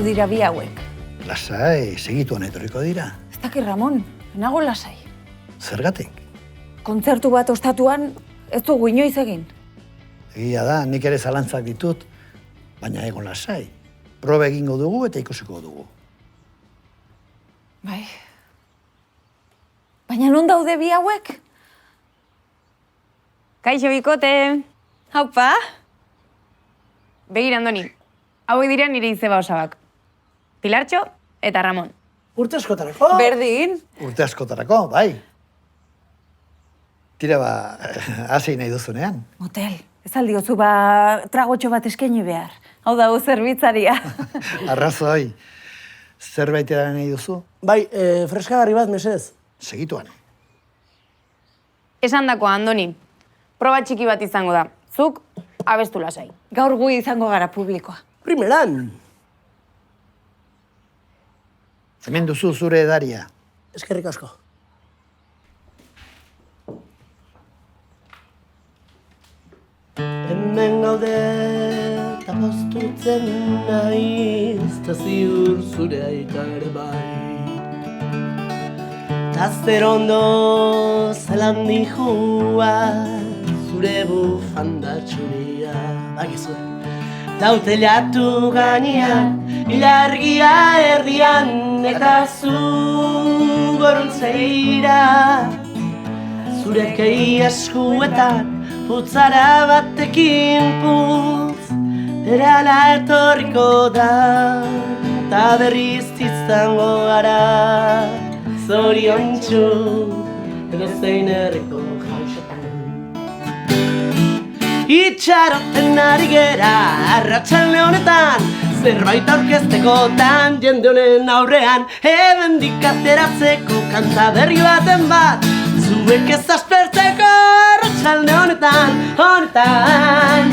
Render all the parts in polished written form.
dira bi hauek? Lasai, segituan etorriko dira. Ez dakit, Ramon, nago lasai. Zergatik? Kontzertu bat ostatuan ez dugu inoiz egin. Egia da, nik ere zalantzak ditut, baina egon lasai. Proba egingo dugu eta ikusiko dugu. Bai. Baina non daude bi hauek? Kaixo, bikote. Haupa? Begira, Andoni. Hauek dira nire izeba osabak. Pilartxo eta Ramon. Urte askotarako. Berdin. Urte askotarako, bai. Tira hasi nahi duzunean. Motel, ez aldiozu tragotxo bat eskaini behar. Hau dago zerbitzaria. Arrazoi, zerbait edaren nahi duzu? Bai, freskagarri bat, mesedez. Segituan. Esan dakoa, Andoni. Proba txiki bat izango da. Zuk, abestu lasai. Gaur gu izango gara publikoa. Primeran. Hemen duzu zure edaria. Eskerrik asko. Hemen gaude eta postutzen naiz, ta ziur zure aita ere bai. Ta zer ondo zelan dijua, zure bufanda txuria, bakizu. Dautelatu gainean, ilargia erdian, eta zu goruntzeira. Zure kei eskuetan, putzara batekin putz, erala etorriko da, ta berriz izango gara, zoriontsu, edo zein herriko jauxetan. Itxaroten ari gera, arratsalde honetan, zerbait aurkeztekotan, jende honen aurrean, hemendik ateratzeko kanta berri baten bat, zuek ez aspertzeko arratsalde honetan, honetan,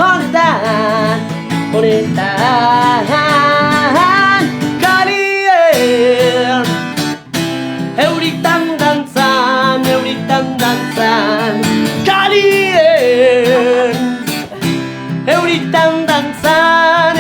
honetan, honetan, Kalier. Euritan dantzan, Kalier. Euritan dantzan,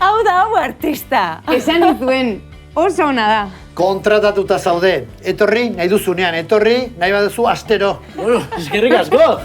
Hau da, hau artista. Esan izuen, oso ona da. Kontratatuta zaude. Etorri, nahi duzunean, etorri, nahi baduzu astero. Bueno, eskerrik asko.